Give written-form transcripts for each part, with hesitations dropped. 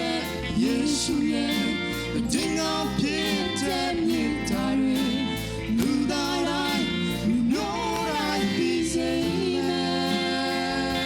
တဲ့ယေရှုရဲ့တင်ငါဖြစ်တဲ့မြေတားတွေလူသားတိုင်းလူမျိုးတိုင်းပြီးစေမယ်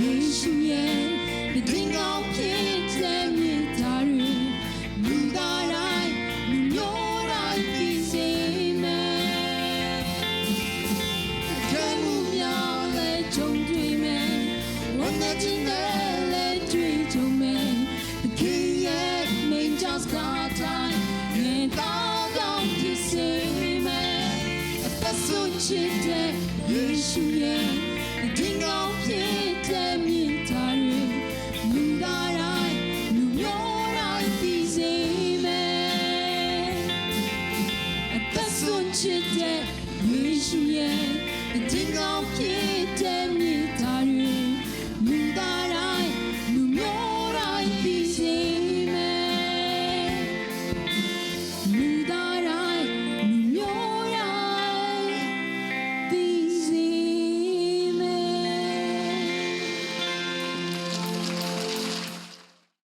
ယေရှုရဲ့တင်ငါဖြစ်တဲ့မြေတားတွေလူသားတိုင်းလူမျိုးတိုင်းပြီးစေမယ်ကဲမှုများလဲကြုံတွေ့မယ်ဝန်နဲ့ခြင်းနဲ့လဲတွေ့ကြုံမယ်ခင်ရဲ့မင်းကြောင့်ကားတိုင်းမြေတားကောင်းဖြစ်စေမယ်အသက်ဆုံးချစ်တဲ့ယေရှုရဲ့တင်ငါဖြစ်တဲ့မြေတားတွေလူသားတိုင်းလူမျိုးတိုင်းပြီးစေမယ်အသက်ဆုံးချစ်တဲ့ယေရှုရဲ့တင်ငါဖြစ်တဲ့မြေတား